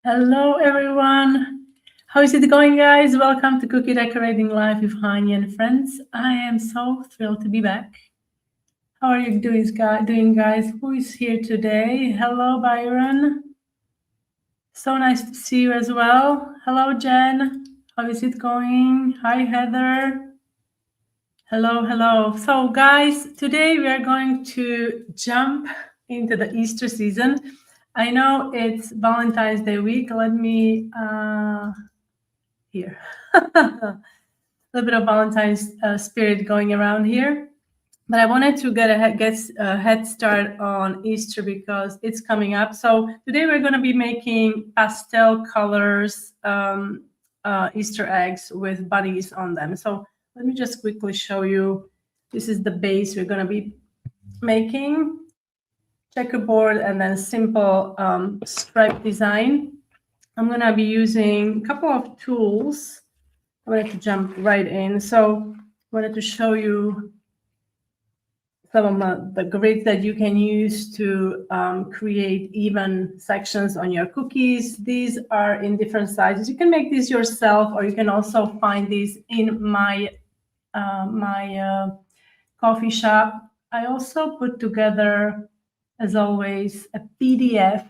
Hello, everyone. How is it going, guys? Welcome to Cookie Decorating Live with Hani and Friends. I am so thrilled to be back. How are you doing, guys? Who is here today? Hello, Byron. So nice to see you as well. Hello, Jen. How is it going? Hi, Heather. Hello. So, guys, today we are going to jump into the Easter season. I know it's Valentine's Day week. Let me here. A little bit of Valentine's spirit going around here. But I wanted to get a head start on Easter because it's coming up. So today we're going to be making pastel colors Easter eggs with bunnies on them. So let me just quickly show you. This is the base we're going to be making. Checkerboard and then simple stripe design. I'm going to be using a couple of tools. I wanted to jump right in. So I wanted to show you some of the grids that you can use to create even sections on your cookies. These are in different sizes. You can make these yourself, or you can also find these in my coffee shop. I also put together, as always, a PDF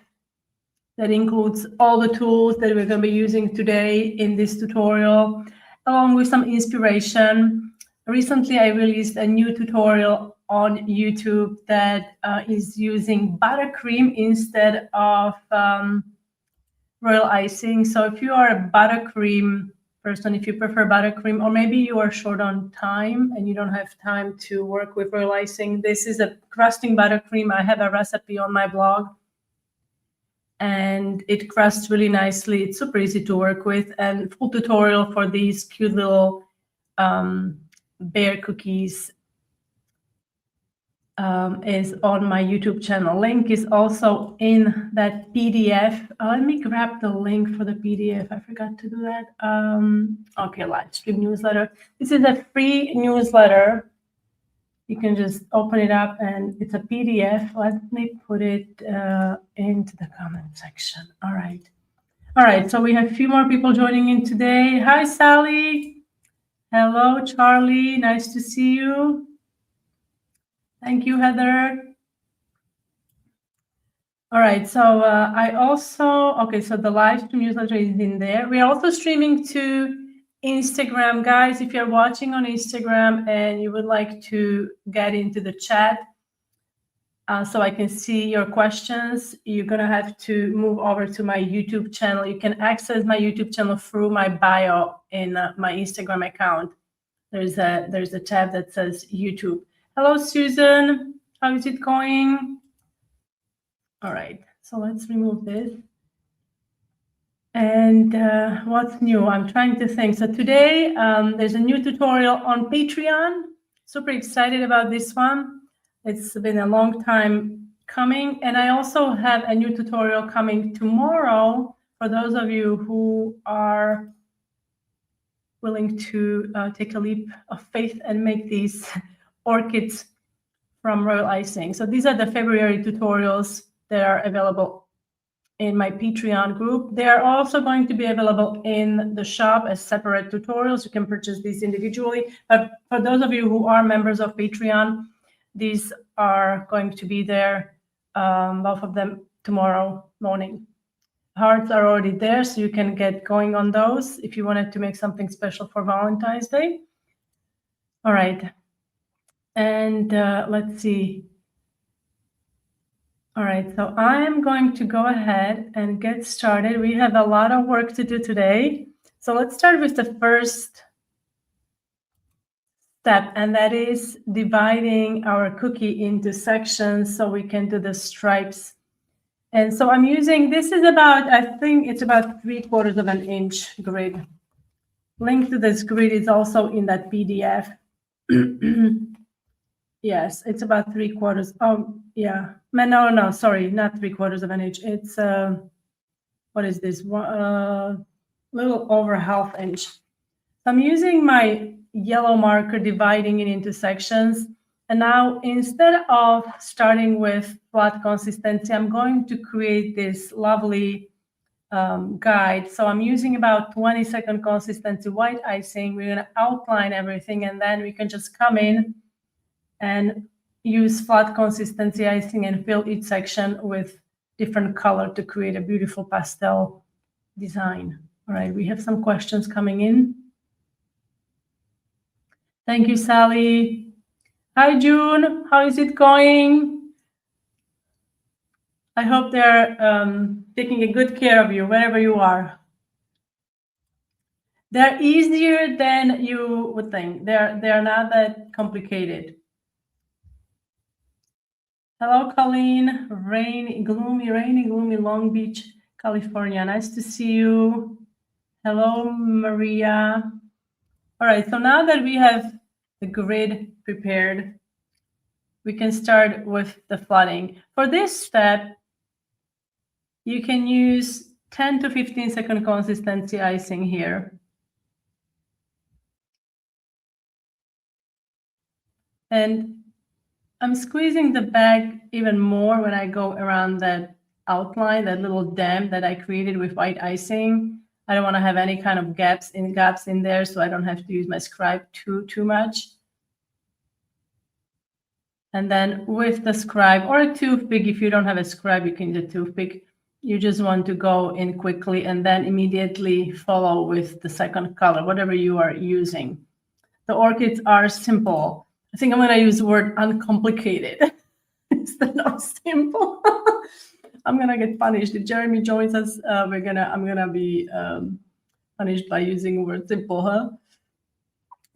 that includes all the tools that we're going to be using today in this tutorial, along with some inspiration. Recently, I released a new tutorial on YouTube that is using buttercream instead of royal icing. So if you are a buttercream person, if you prefer buttercream, or maybe you are short on time and you don't have time to work with royal icing, this is a crusting buttercream. I have a recipe on my blog, and it crusts really nicely. It's super easy to work with, and full tutorial for these cute little bear cookies is on my YouTube channel. Link is also in that PDF. Let me grab the link for the PDF. I forgot to do that. Okay, live stream newsletter. This is a free newsletter. You can just open it up and it's a PDF. Let me put it into the comment section. All right, so we have a few more people joining in today. Hi, Sally. Hello, Charlie. Nice to see you. Thank you, Heather. All right, so so the live stream newsletter is in there. We're also streaming to Instagram. Guys, if you're watching on Instagram and you would like to get into the chat so I can see your questions, you're going to have to move over to my YouTube channel. You can access my YouTube channel through my bio in my Instagram account. There's a tab that says YouTube. Hello, Susan. How is it going? All right, so let's remove this. And what's new? I'm trying to think. So today there's a new tutorial on Patreon. Super excited about this one. It's been a long time coming. And I also have a new tutorial coming tomorrow for those of you who are willing to take a leap of faith and make these orchids from royal icing. So these are the February tutorials that are available in my Patreon group. They are also going to be available in the shop as separate tutorials. You can purchase these individually. But for those of you who are members of Patreon, these are going to be there, both of them tomorrow morning. Hearts are already there, so you can get going on those if you wanted to make something special for Valentine's Day. All right. And let's see. All right, so I'm going to go ahead and get started. We have a lot of work to do today. So let's start with the first step, and that is dividing our cookie into sections so we can do the stripes. And so I'm using, this is about, I think it's about 3/4 of an inch grid. Link to this grid is also in that PDF. Yes, it's about 3/4. Oh, yeah. No, sorry, not 3/4 of an inch. It's, what is this? Little over 1/2 inch. I'm using my yellow marker, dividing it into sections. And now instead of starting with flat consistency, I'm going to create this lovely guide. So I'm using about 20-second consistency white icing. We're going to outline everything, and then we can just come in and use flat consistency icing and fill each section with different color to create a beautiful pastel design. All right, we have some questions coming in. Thank you, Sally. Hi, June. How is it going? I hope they're taking a good care of you wherever you are. They're easier than you would think. They're not that complicated. Hello, Colleen. Rainy, gloomy Long Beach, California. Nice to see you. Hello, Maria. All right, so now that we have the grid prepared, we can start with the flooding. For this step, you can use 10 to 15-second consistency icing here. And I'm squeezing the bag even more when I go around that outline, that little dam that I created with white icing. I don't want to have any kind of gaps in there, so I don't have to use my scribe too much. And then with the scribe or a toothpick, if you don't have a scribe, you can use a toothpick. You just want to go in quickly and then immediately follow with the second color, whatever you are using. The orchids are simple. I think I'm going to use the word uncomplicated instead of simple. I'm going to get punished. If Jeremy joins us, I'm going to be punished by using the word simple, huh?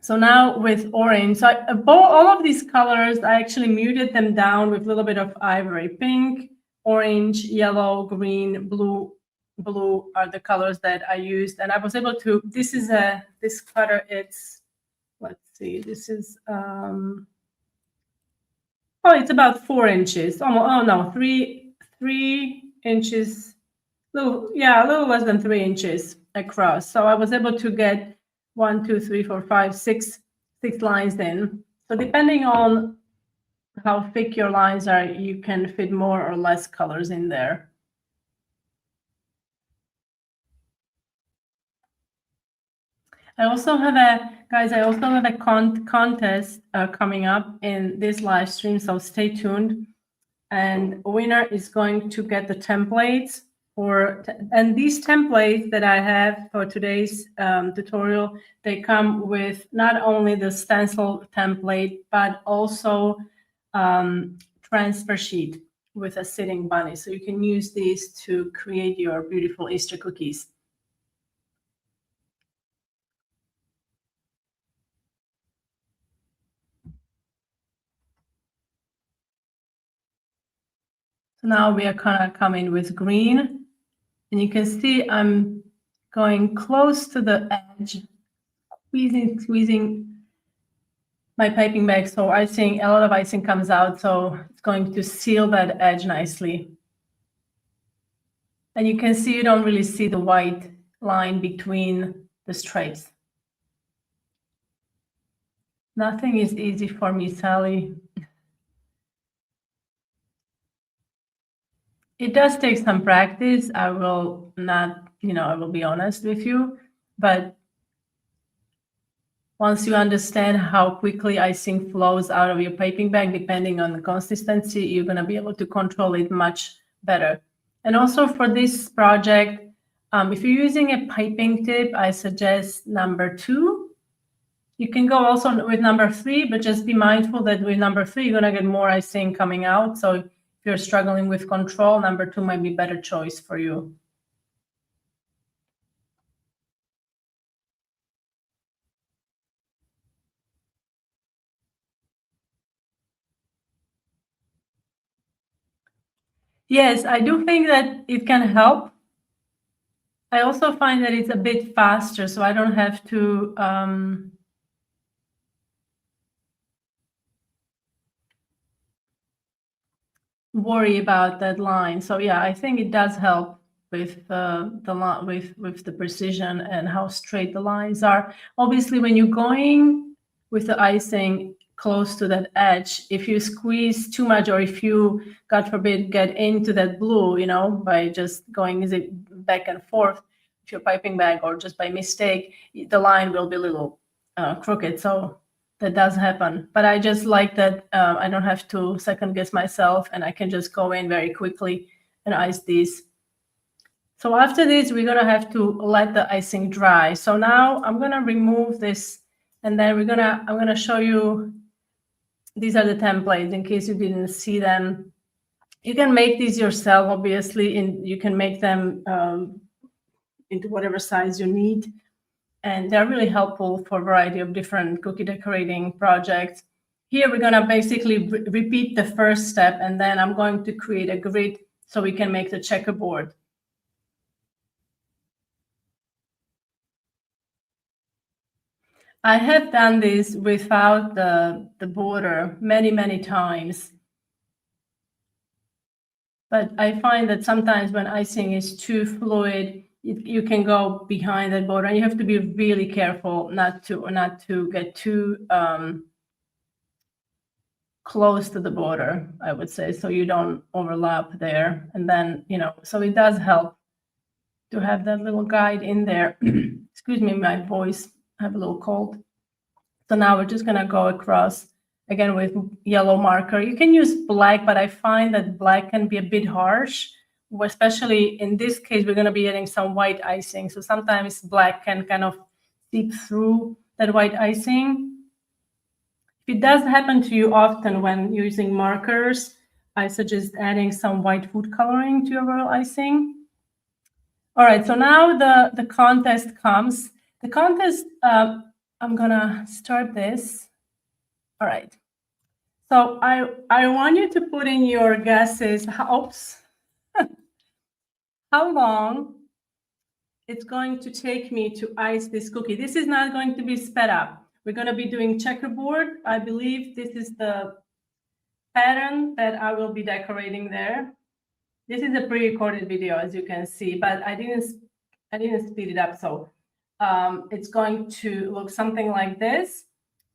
So now with orange, so all of these colors, I actually muted them down with a little bit of ivory. Pink, orange, yellow, green, blue. Blue are the colors that I used. And I was able to, this cutter, it's, let's see, this is, it's about 4 inches. Oh no, 3 inches, a little less than 3 inches across. So I was able to get 1, 2, 3, 4, 5, 6 lines in. So depending on how thick your lines are, you can fit more or less colors in there. I also have a contest coming up in this live stream, so stay tuned. And winner is going to get the templates and these templates that I have for today's tutorial, they come with not only the stencil template, but also transfer sheet with a sitting bunny. So you can use these to create your beautiful Easter cookies. So now we are kind of coming with green, and you can see I'm going close to the edge, squeezing my piping bag, so a lot of icing comes out, so it's going to seal that edge nicely. And you can see you don't really see the white line between the stripes. Nothing is easy for me, Sally. It does take some practice. I will be honest with you, but once you understand how quickly icing flows out of your piping bag, depending on the consistency, you're going to be able to control it much better. And also for this project, if you're using a piping tip, I suggest number 2. You can go also with number 3, but just be mindful that with number 3, you're going to get more icing coming out. So if you're struggling with control, number 2 might be a better choice for you. Yes, I do think that it can help. I also find that it's a bit faster, so I don't have to worry about that line. So yeah, I think it does help with the precision and how straight the lines are. Obviously, when you're going with the icing close to that edge, if you squeeze too much, or if you, God forbid, get into that blue, by just going back and forth with your piping bag, or just by mistake, the line will be a little crooked. So that does happen. But I just like that I don't have to second guess myself, and I can just go in very quickly and ice these. So after this, we're gonna have to let the icing dry. So now I'm gonna remove this, and then I'm gonna show you, these are the templates in case you didn't see them. You can make these yourself, obviously, and you can make them into whatever size you need. And they're really helpful for a variety of different cookie decorating projects. Here, we're gonna basically repeat the first step, and then I'm going to create a grid so we can make the checkerboard. I have done this without the border many, many times. But I find that sometimes when icing is too fluid, you can go behind that border, and you have to be really careful not to get too close to the border, I would say, so you don't overlap there. And then, so it does help to have that little guide in there. Excuse me, my voice, I have a little cold. So now we're just gonna go across again with yellow marker. You can use black, but I find that black can be a bit harsh, especially in this case, we're gonna be adding some white icing. So sometimes black can kind of seep through that white icing. If it does happen to you often when using markers, I suggest adding some white food coloring to your royal icing. All right, so now the contest comes. The contest, I'm gonna start this. All right. So I want you to put in your guesses. Oops. How long it's going to take me to ice this cookie. This is not going to be sped up. We're going to be doing checkerboard. I believe this is the pattern that I will be decorating there. This is a pre-recorded video, as you can see, but I didn't speed it up. So it's going to look something like this.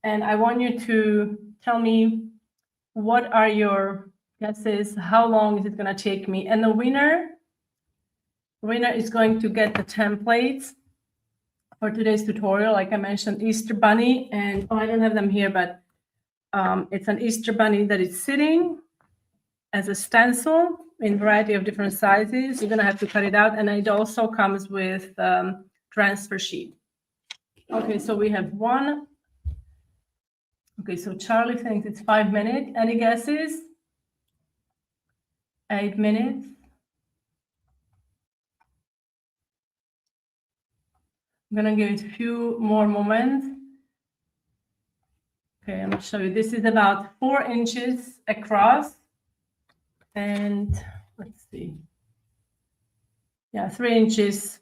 And I want you to tell me, what are your guesses? How long is it going to take me? And the winner is going to get the templates for today's tutorial. Like I mentioned, Easter Bunny, and I don't have them here, but it's an Easter Bunny that is sitting as a stencil in a variety of different sizes. You're going to have to cut it out, and it also comes with transfer sheet. Okay, so we have one. Okay, so Charlie thinks it's 5 minutes. Any guesses? 8 minutes. I'm gonna give it a few more moments. Okay, I'm gonna show you. This is about 4 inches across, and let's see. Yeah, 3 inches.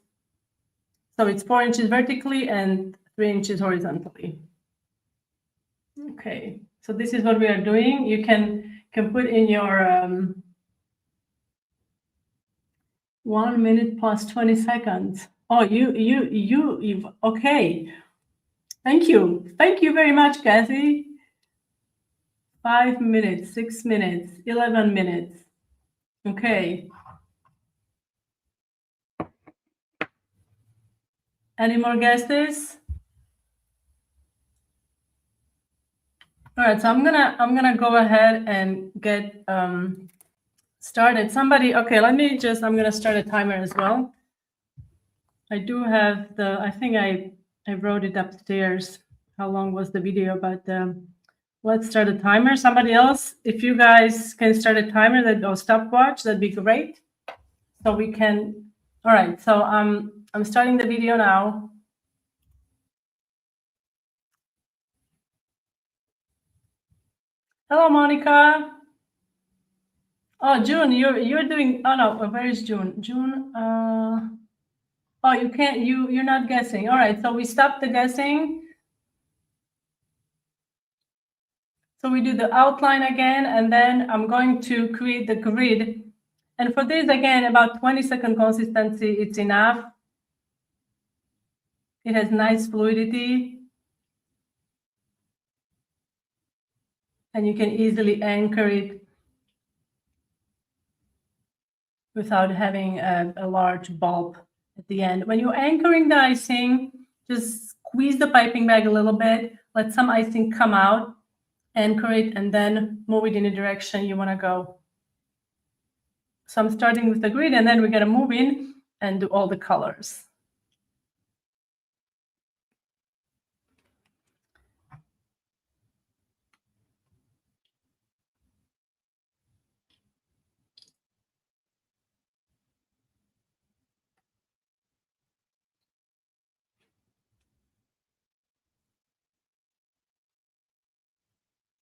So it's 4 inches vertically and 3 inches horizontally. Okay, so this is what we are doing. You can put in your 1 minute plus 20 seconds. Oh, you've okay. Thank you very much, Kathy. 5 minutes, 6 minutes, 11 minutes. Okay. Any more guesses? All right, so I'm gonna go ahead and get started. Somebody, okay, I'm gonna start a timer as well. I do have I think I wrote it upstairs. How long was the video? But let's start a timer. Somebody else, if you guys can start a timer or stopwatch, that'd be great. So we can. All right. So I'm starting the video now. Hello, Monica. Oh, June, you're doing. Oh no, where is June? June. Oh, you can't. You're not guessing. All right. So we stop the guessing. So we do the outline again, and then I'm going to create the grid. And for this, again, about 20-second consistency, it's enough. It has nice fluidity. And you can easily anchor it. without having a large bulb at the end. When you're anchoring the icing, just squeeze the piping bag a little bit, let some icing come out, anchor it, and then move it in the direction you want to go. So I'm starting with the grid, and then we're going to move in and do all the colors.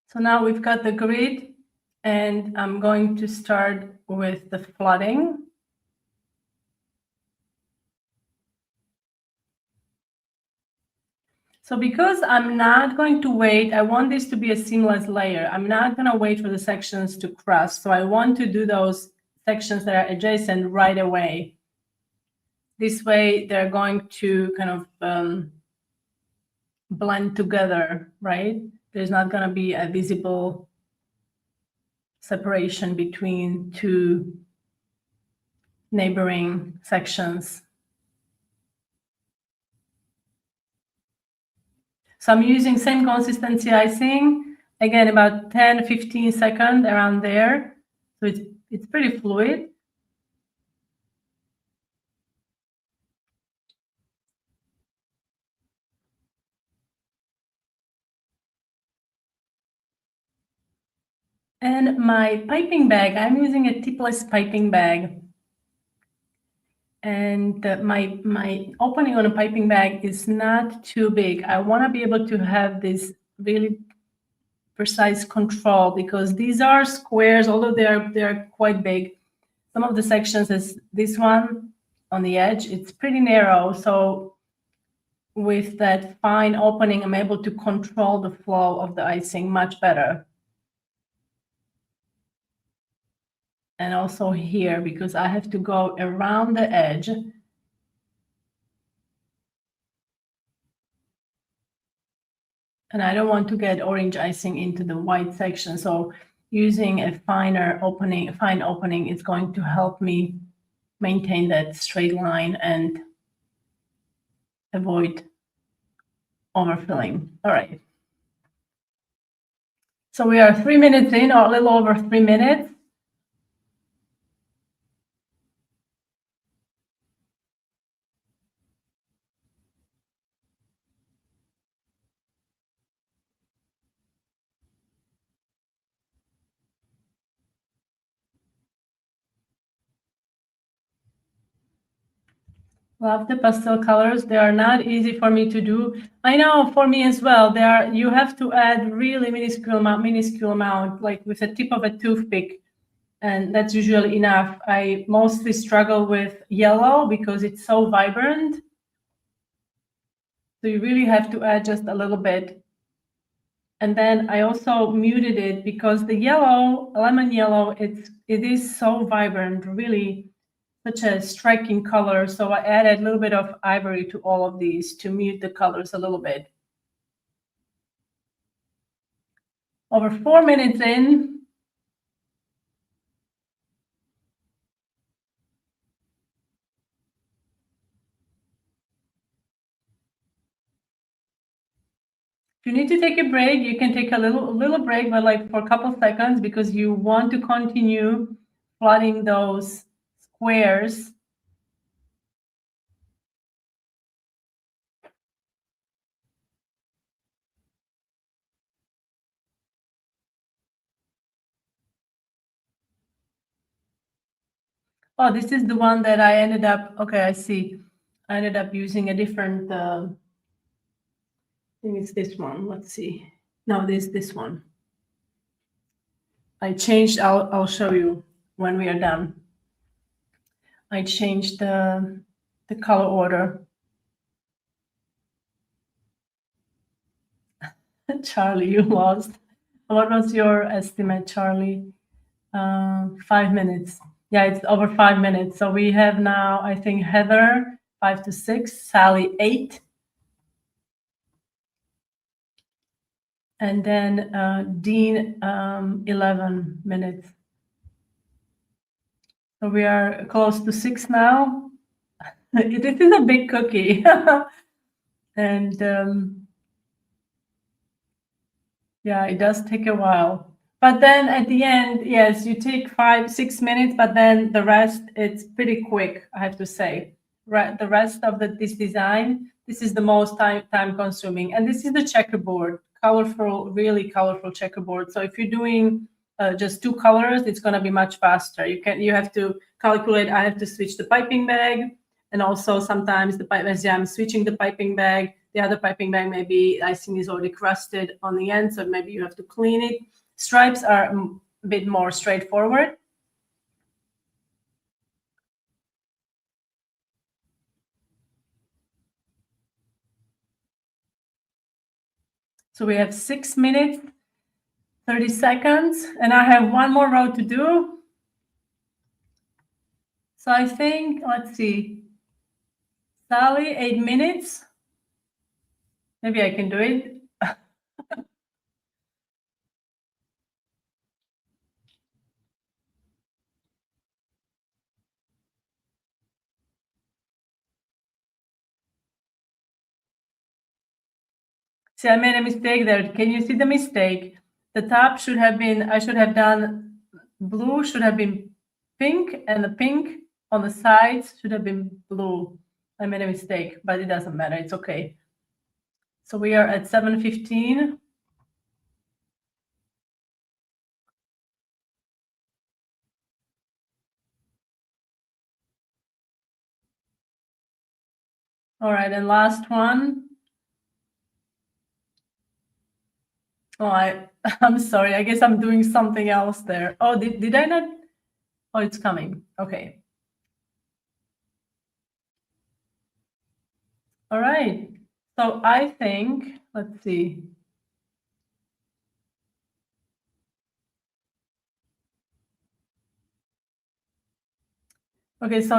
So now we've got the grid, and I'm going to start with the flooding. So because I'm not going to wait, I want this to be a seamless layer. I'm not going to wait for the sections to cross. So I want to do those sections that are adjacent right away. This way, they're going to kind of blend together, right? There's not going to be a visible separation between two neighboring sections. So I'm using same consistency icing, again, about 10, 15 seconds around there. So it's pretty fluid. And my piping bag, I'm using a tipless piping bag. And my opening on a piping bag is not too big. I want to be able to have this really precise control because these are squares, although they're quite big. Some of the sections, is this one on the edge, it's pretty narrow. So with that fine opening, I'm able to control the flow of the icing much better. And also here, because I have to go around the edge. And I don't want to get orange icing into the white section. So using a fine opening is going to help me maintain that straight line and avoid overfilling. All right. So we are 3 minutes in, or a little over 3 minutes. Love the pastel colors. They are not easy for me to do. I know for me as well. You have to add really minuscule amount, like with the tip of a toothpick, and that's usually enough. I mostly struggle with yellow because it's so vibrant. So you really have to add just a little bit. And then I also muted it because the yellow, lemon yellow, it is so vibrant, really such a striking color. So I added a little bit of ivory to all of these to mute the colors a little bit. Over 4 minutes in. If you need to take a break, you can take a little break, but like for a couple seconds, because you want to continue flooding those squares. Oh, this is the one that I ended up, okay, I see. I ended up using a different, I think it's this one. Let's see. No, this one. I changed, I'll show you when we are done. I changed the color order. Charlie, you lost. What was your estimate, Charlie? 5 minutes. Yeah, it's over 5 minutes. So we have now, I think, Heather, 5 to 6, Sally, 8. And then Dean, 11 minutes. So we are close to 6 now. This is a big cookie. And yeah, it does take a while. But then at the end, yes, you take 5-6 minutes, but then the rest, it's pretty quick, I have to say. The rest of this design, this is the most time consuming. And this is the checkerboard, colorful, really colorful checkerboard. So if you're doing just 2 colors, it's going to be much faster. You have to calculate, I have to switch the piping bag. And also sometimes as I'm switching the piping bag, the other piping bag, maybe icing is already crusted on the end, so maybe you have to clean it. Stripes are a bit more straightforward. So we have 6 minutes, 30 seconds, and I have one more row to do. So I think, let's see, Sally, 8 minutes. Maybe I can do it. See, I made a mistake there. Can you see the mistake? The top should have been, I should have done blue, should have been pink, and the pink on the sides should have been blue. I made a mistake, but it doesn't matter. It's okay. So we are at 7:15. All right, and last one. Oh, I'm sorry. I guess I'm doing something else there. Oh, did I not? Oh, it's coming. Okay. All right. So I think, let's see. Okay, so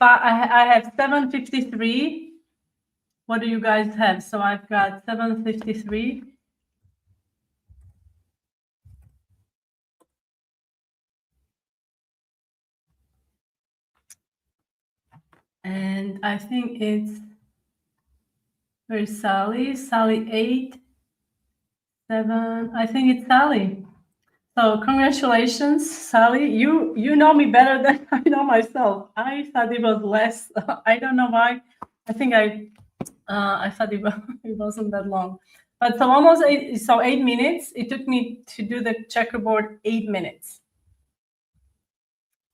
I have 7:53. What do you guys have? So I've got 7:53. And I think it's, where's Sally? Sally 8, 7. I think it's Sally. So congratulations, Sally. You know me better than I know myself. I thought it was less. I don't know why. I think I thought it wasn't that long. But so almost 8 minutes. It took me to do the checkerboard 8 minutes.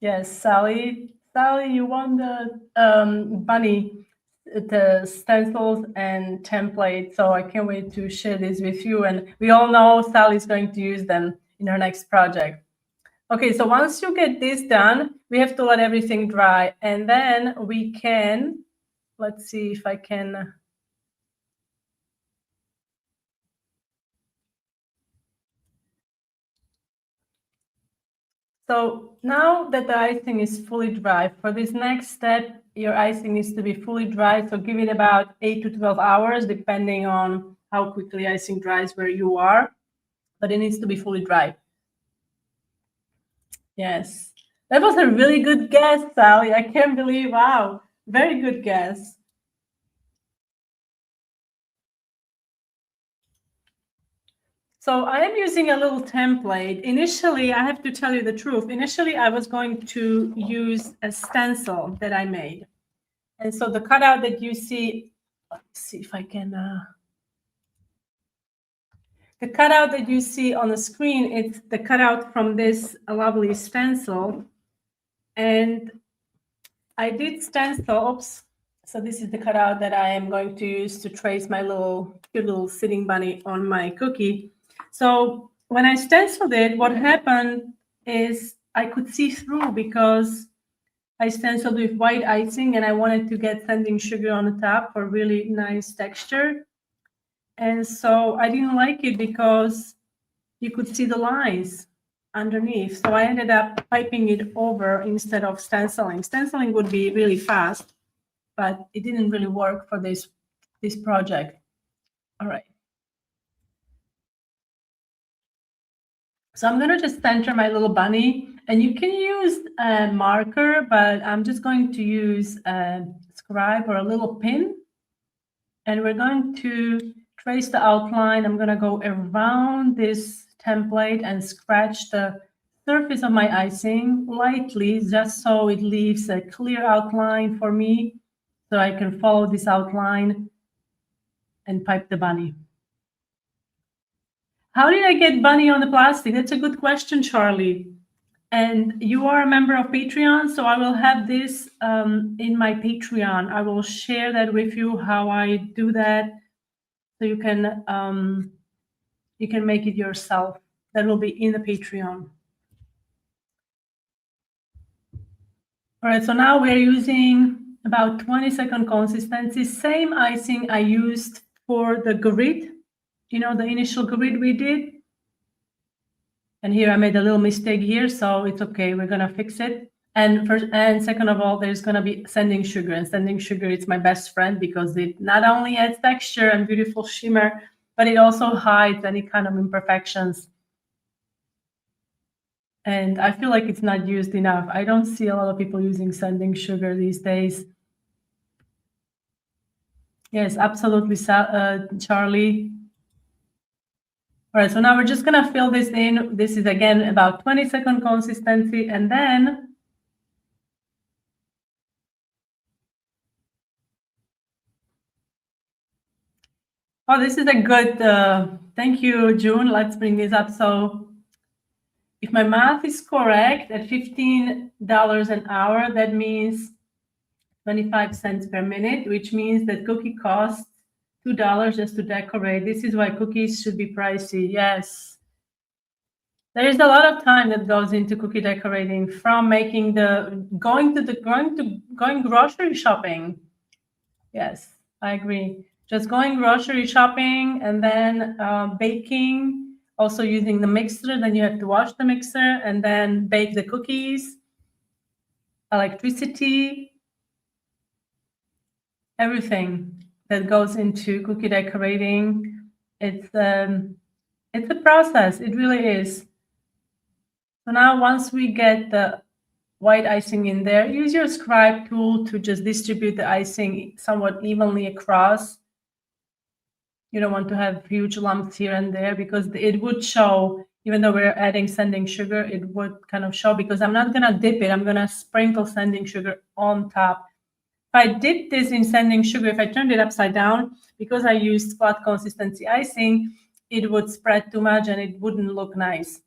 Yes, Sally. Sally, you won the bunny, the stencils and template. So I can't wait to share this with you. And we all know Sally's going to use them in her next project. Okay, so once you get this done, we have to let everything dry. And then we can, let's see if I can. So now that the icing is fully dry, for this next step, your icing needs to be fully dry. So give it about 8 to 12 hours, depending on how quickly icing dries where you are. But it needs to be fully dry. Yes. That was a really good guess, Sally. I can't believe, wow. Very good guess. So I am using a little template. Initially, I have to tell you the truth. Initially, I was going to use a stencil that I made. And so the cutout that you see, let's see if I can, the cutout that you see on the screen, it's the cutout from this lovely stencil. And I did stencil, oops. So this is the cutout that I am going to use to trace my cute little sitting bunny on my cookie. So when I stenciled it, what happened is I could see through because I stenciled with white icing and I wanted to get sanding sugar on the top for really nice texture. And so I didn't like it because you could see the lines underneath. So I ended up piping it over instead of stenciling. Stenciling would be really fast, but it didn't really work for this project. All right. So I'm gonna just center my little bunny, And you can use a marker, but I'm just going to use a scribe or a little pin. And we're going to trace the outline. I'm going to go around this template and scratch the surface of my icing lightly, just so it leaves a clear outline for me, so I can follow this outline and pipe the bunny. How did I get bunny on the plastic? That's a good question, Charlie. And you are a member of Patreon, so I will have this in my Patreon. I will share that with you, how I do that, so you can make it yourself. That will be in the Patreon. All right, so now we're using about 20-second consistency, same icing I used for the grid, you know, the initial grid we did. And here I made a little mistake here, so it's okay, we're gonna fix it. And first and second of all, there's gonna be sanding sugar, and sanding sugar is my best friend because it not only adds texture and beautiful shimmer, but it also hides any kind of imperfections. And I feel like it's not used enough. I don't see a lot of people using sanding sugar these days. Yes, absolutely, Charlie. All right, so now we're just gonna fill this in. This is again about 20-second consistency, and then oh, this is a good, thank you, June. Let's bring this up. So if my math is correct, at $15 an hour, that means 25 cents per minute, which means that cookie costs $2 just to decorate. This is why cookies should be pricey. Yes. There is a lot of time that goes into cookie decorating, from making going grocery shopping. Yes, I agree. Just going grocery shopping and then baking, also using the mixer. Then you have to wash the mixer and then bake the cookies, electricity, everything that goes into cookie decorating. It's a process. It really is. So now once we get the white icing in there, use your scribe tool to just distribute the icing somewhat evenly across. You don't want to have huge lumps here and there, because it would show, even though we're adding sanding sugar, it would kind of show, because I'm not going to dip it. I'm going to sprinkle sanding sugar on top. If I dip this in sanding sugar, if I turned it upside down, because I used flat consistency icing, it would spread too much and it wouldn't look nice.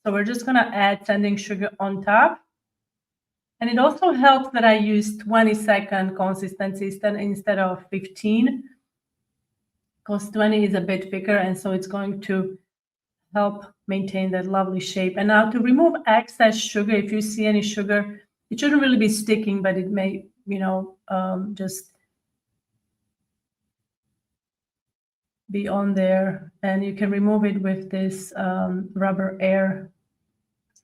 So we're just going to add sanding sugar on top. And it also helps that I use 20-second consistency instead of 15, because 20 is a bit thicker, and so it's going to help maintain that lovely shape. And now to remove excess sugar, if you see any sugar, it shouldn't really be sticking, but it may, just be on there. And you can remove it with this rubber air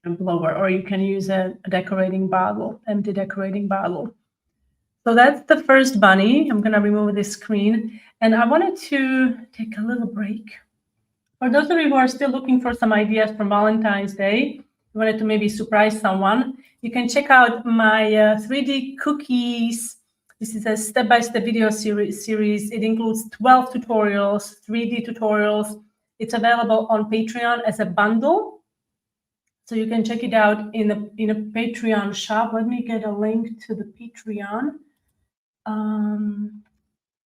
blower, or you can use a decorating bottle, empty decorating bottle. So that's the first bunny. I'm going to remove this screen. And I wanted to take a little break. For those of you who are still looking for some ideas for Valentine's Day, you wanted to maybe surprise someone, you can check out my 3D cookies. This is a step-by-step video series. It includes 12 tutorials, 3D tutorials. It's available on Patreon as a bundle. So you can check it out in a Patreon shop. Let me get a link to the Patreon.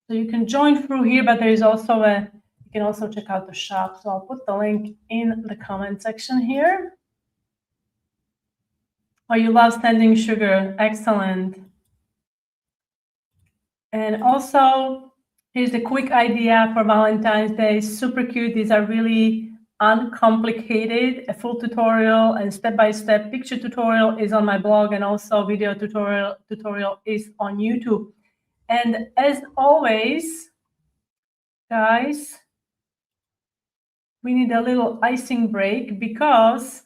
So you can join through here, but there is also you can also check out the shop. So I'll put the link in the comment section here. Oh, you love sanding sugar. Excellent. And also, here's a quick idea for Valentine's Day. Super cute. These are really uncomplicated. A full tutorial and step-by-step picture tutorial is on my blog, and also video tutorial is on YouTube. And as always, guys, we need a little icing break, because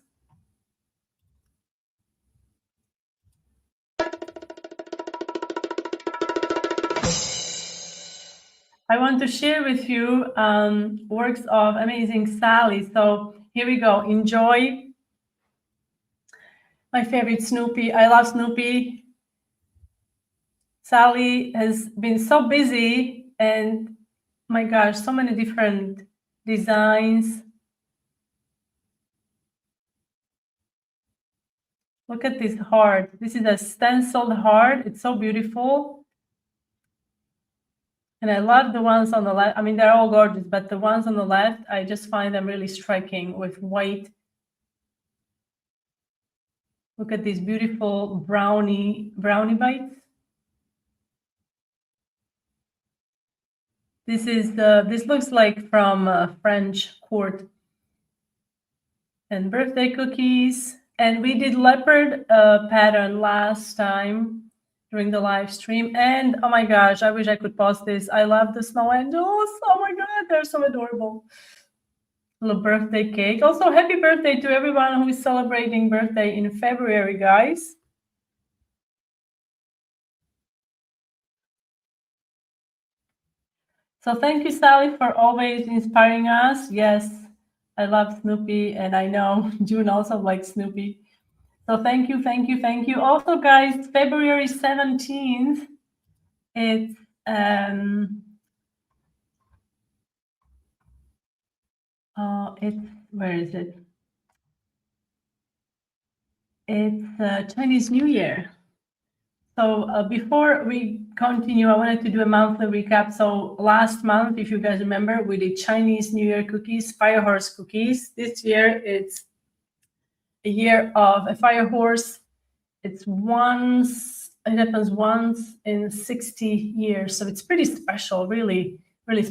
I want to share with you works of amazing Sally. So here we go. Enjoy. My favorite Snoopy. I love Snoopy. Sally has been so busy, and my gosh, so many different designs. Look at this heart. This is a stenciled heart. It's so beautiful. And I love the ones on the left. I mean, they're all gorgeous, but the ones on the left, I just find them really striking with white. Look at these beautiful brownie bites. This looks like from French court. And birthday cookies. And we did leopard pattern last time during the live stream. And oh my gosh, I wish I could post this. I love the snow angels. Oh my God, they're so adorable. Little birthday cake. Also, happy birthday to everyone who is celebrating birthday in February, guys. So thank you, Sally, for always inspiring us. Yes, I love Snoopy, and I know June also likes Snoopy. So thank you, thank you, thank you. Also, guys, February 17th, it's where is it? It's Chinese New Year. So before we continue, I wanted to do a monthly recap. So last month, if you guys remember, we did Chinese New Year cookies, fire horse cookies. This year, it's a year of a fire horse. It happens once in 60 years. So it's pretty special, really, really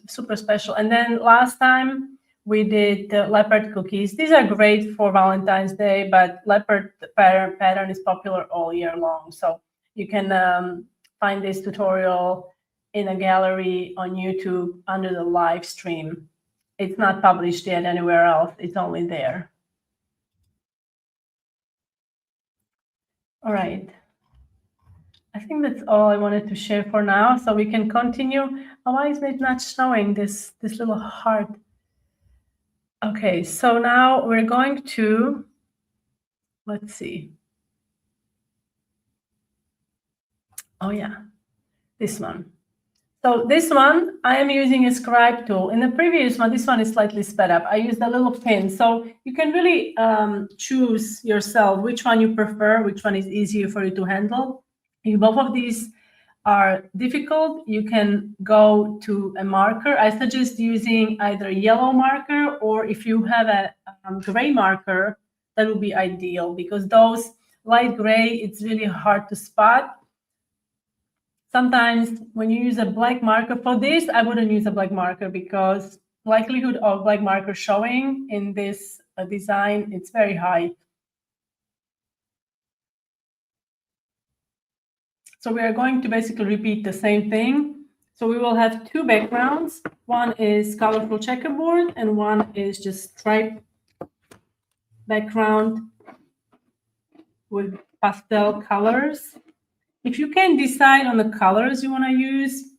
super special. And then last time we did the leopard cookies. These are great for Valentine's Day, but leopard pattern is popular all year long. So you can find this tutorial in a gallery on YouTube under the live stream. It's not published yet anywhere else. It's only there. All right. I think that's all I wanted to share for now. So we can continue. Oh, why is it not showing this little heart? Okay, so now we're going to, let's see. Oh yeah, this one. So this one, I am using a scribe tool. In the previous one, this one is slightly sped up. I used a little pin. So you can really choose yourself which one you prefer, which one is easier for you to handle. If both of these are difficult, you can go to a marker. I suggest using either a yellow marker, or if you have a gray marker, that would be ideal, because those light gray, it's really hard to spot. Sometimes when you use a black marker for this, I wouldn't use a black marker, because likelihood of black marker showing in this design, it's very high. So we are going to basically repeat the same thing. So we will have two backgrounds. One is colorful checkerboard, and one is just striped background with pastel colors. If you can decide on the colors you want to use,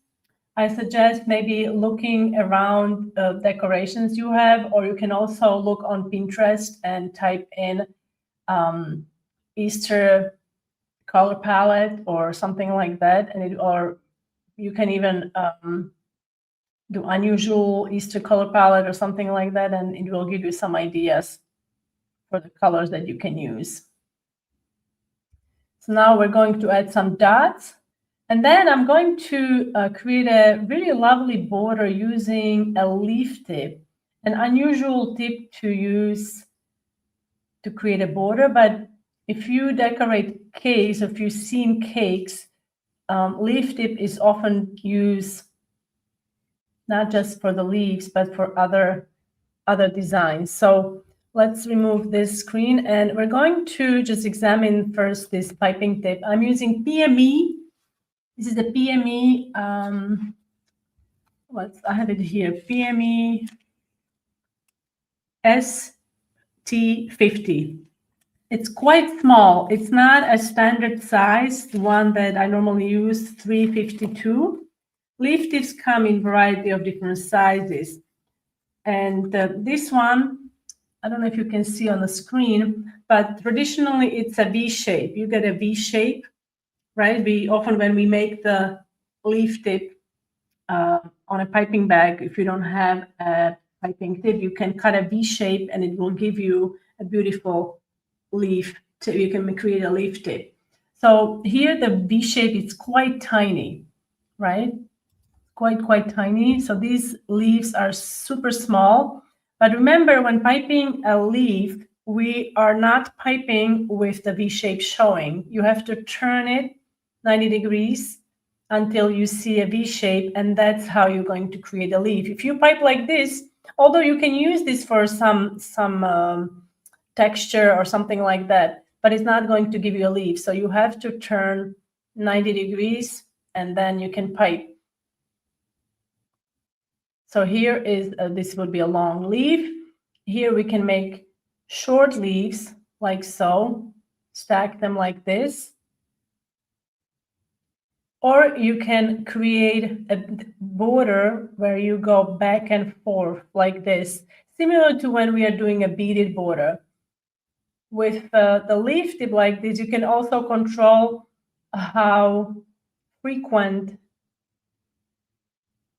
I suggest maybe looking around decorations you have, or you can also look on Pinterest and type in Easter color palette or something like that, and or you can even do unusual Easter color palette or something like that, and it will give you some ideas for the colors that you can use. So now we're going to add some dots, and then I'm going to create a really lovely border using a leaf tip, an unusual tip to use to create a border. But if you decorate cakes, if you've seen cakes, leaf tip is often used not just for the leaves, but for other designs. So let's remove this screen, and we're going to just examine first this piping tip. I'm using PME. This is the PME. I have it here. PME ST50. It's quite small. It's not a standard size, the one that I normally use, 352. Leaf tips come in a variety of different sizes. And this one, I don't know if you can see on the screen, but traditionally it's a V shape. You get a V shape, right? We often, when we make the leaf tip on a piping bag, if you don't have a piping tip, you can cut a V shape and it will give you a beautiful leaf tip. You can create a leaf tip. So here the V shape is quite tiny, right? Quite tiny. So these leaves are super small. But remember, when piping a leaf, we are not piping with the V shape showing. You have to turn it 90 degrees until you see a V shape, and that's how you're going to create a leaf. If you pipe like this, although you can use this for some texture or something like that, but it's not going to give you a leaf. So you have to turn 90 degrees and then you can pipe. So here is, this would be a long leaf. Here we can make short leaves like so, stack them like this. Or you can create a border where you go back and forth like this, similar to when we are doing a beaded border. With the leaf tip like this, you can also control how frequent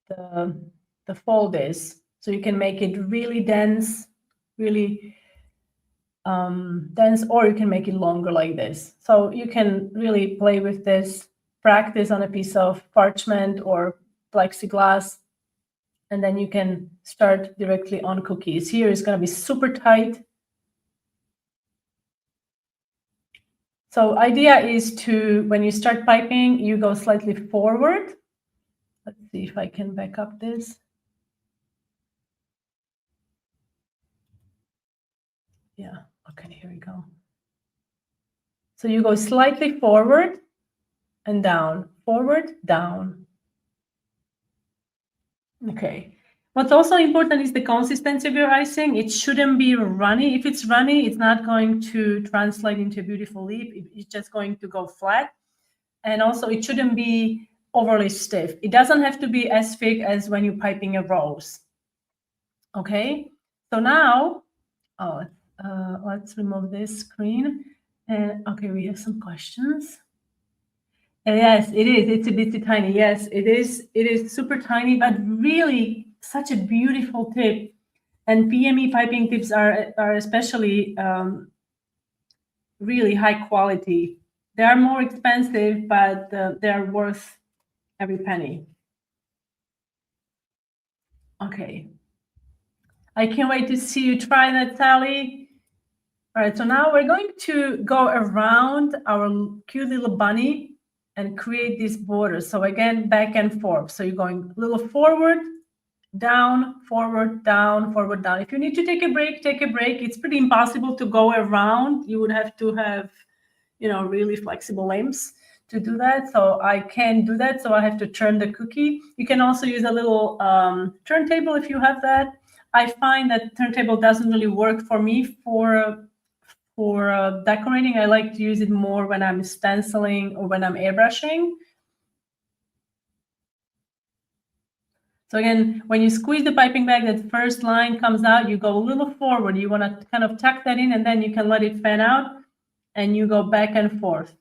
the fold is. So you can make it really dense, really dense, or you can make it longer like this. So you can really play with this, practice on a piece of parchment or plexiglass, and then you can start directly on cookies. Here is going to be super tight. So idea is to, when you start piping, you go slightly forward. Let's see if I can back up this. Yeah, okay, here we go. So you go slightly forward and down, forward, down. Okay. What's also important is the consistency of your icing. It shouldn't be runny. If it's runny, it's not going to translate into a beautiful leaf. It's just going to go flat. And also, it shouldn't be overly stiff. It doesn't have to be as thick as when you're piping a rose. Okay. So now, let's remove this screen. And okay, we have some questions. Yes, it is. It's a bit tiny. Yes, it is. It is super tiny, but really such a beautiful tip. And PME piping tips are especially really high quality. They are more expensive, but they are worth every penny. Okay. I can't wait to see you try that, Sally. All right, so now we're going to go around our cute little bunny and create this border. So again, back and forth. So you're going a little forward, down, forward, down, forward, down. If you need to take a break, take a break. It's pretty impossible to go around. You would have to have, really flexible limbs to do that. So I can't do that. So I have to turn the cookie. You can also use a little turntable if you have that. I find that turntable doesn't really work for me for decorating. I like to use it more when I'm stenciling or when I'm airbrushing. So again, when you squeeze the piping bag, that first line comes out, you go a little forward. You want to kind of tuck that in, and then you can let it fan out, and you go back and forth.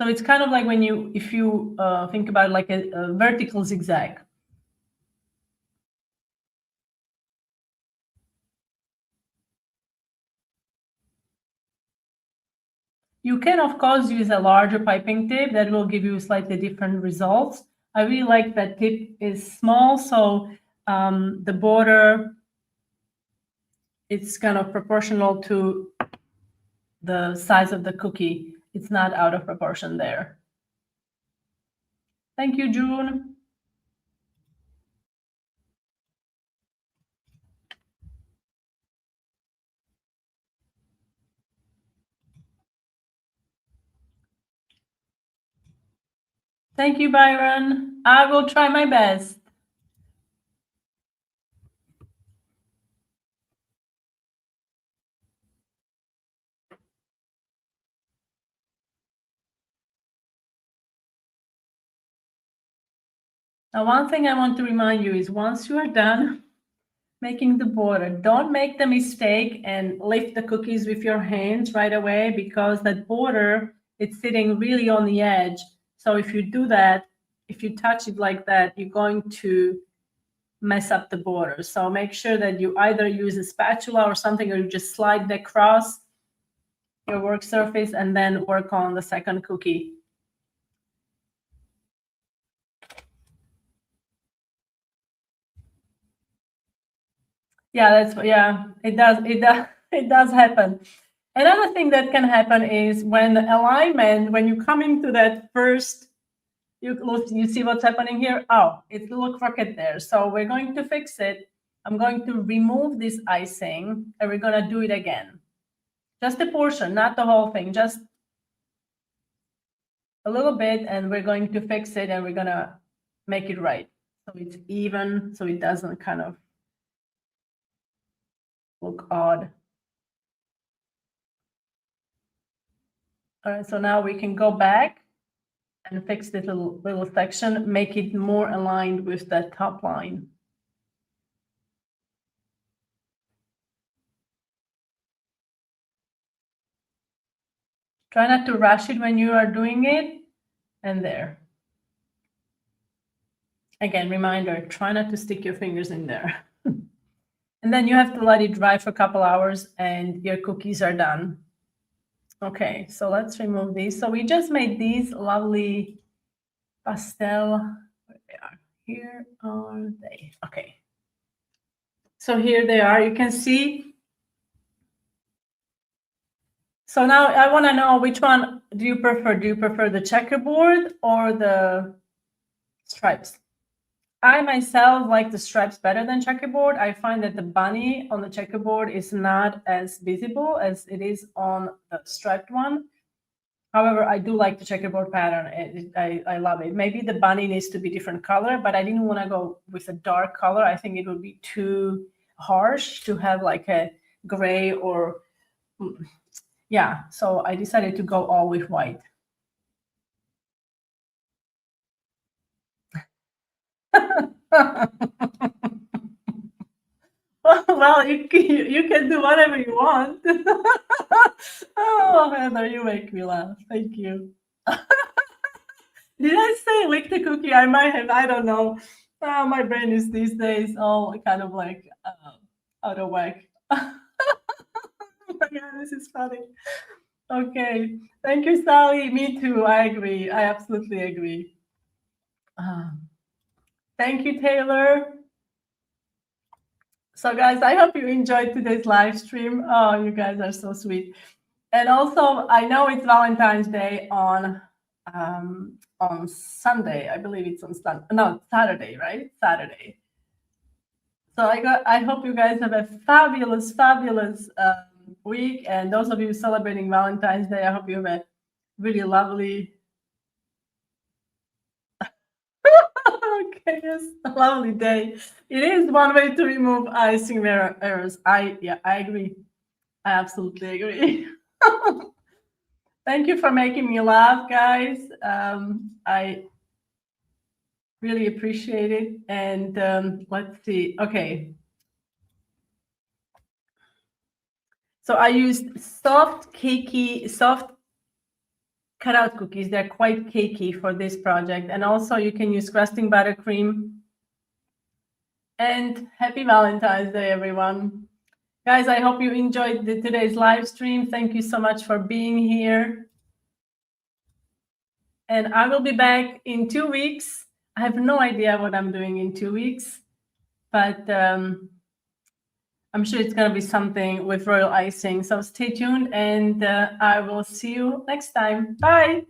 So it's kind of like if you think about like a vertical zigzag. You can, of course, use a larger piping tip that will give you slightly different results. I really like that tip is small, so the border, it's kind of proportional to the size of the cookie. It's not out of proportion there. Thank you, June. Thank you, Byron. I will try my best. Now, one thing I want to remind you is once you are done, making the border. Don't make the mistake and lift the cookies with your hands right away, because that border, it's sitting really on the edge. So if you do that, if you touch it like that, you're going to mess up the border. So make sure that you either use a spatula or something, or you just slide it across your work surface and then work on the second cookie. Yeah, it does happen. Another thing that can happen is when alignment, when you come into that first, you see what's happening here? Oh, it's a little crooked there. So we're going to fix it. I'm going to remove this icing and we're going to do it again. Just a portion, not the whole thing, just a little bit, and we're going to fix it and we're going to make it right. So it's even, so it doesn't kind of look odd. All right, so now we can go back and fix this little section, make it more aligned with that top line. Try not to rush it when you are doing it. And there. Again, reminder, try not to stick your fingers in there. And then you have to let it dry for a couple hours and your cookies are done. Okay, so let's remove these. So we just made these lovely pastel. Where they are. Here are they. Okay. So here they are. You can see. So now I want to know, which one do you prefer? Do you prefer the checkerboard or the stripes? I myself like the stripes better than checkerboard. I find that the bunny on the checkerboard is not as visible as it is on the striped one. However, I do like the checkerboard pattern. I love it. Maybe the bunny needs to be different color, but I didn't want to go with a dark color. I think it would be too harsh to have like a gray or, yeah. So I decided to go all with white. Well, you can do whatever you want. Oh, Heather, you make me laugh. Thank you. Did I say lick the cookie? I might have. I don't know. My brain is these days all kind of like out of whack. Oh my God, this is funny. Okay. Thank you, Sally. Me too. I agree. I absolutely agree. Thank you, Taylor. So, guys, I hope you enjoyed today's live stream. Oh, you guys are so sweet. And also, I know it's Valentine's Day on Sunday. I believe it's on Saturday, right? Saturday. So I hope you guys have a fabulous, fabulous week. And those of you celebrating Valentine's Day, I hope you have a really lovely, okay, yes, a lovely day. It is one way to remove icing errors. I agree. I absolutely agree. Thank you for making me laugh, guys. I really appreciate it. And let's see. Okay. So I used soft cutout cookies. They're quite cakey for this project. And also you can use crusting buttercream. And happy Valentine's Day, everyone. Guys, I hope you enjoyed today's live stream. Thank you so much for being here. And I will be back in 2 weeks. I have no idea what I'm doing in 2 weeks, but I'm sure it's going to be something with royal icing. So stay tuned, and I will see you next time. Bye.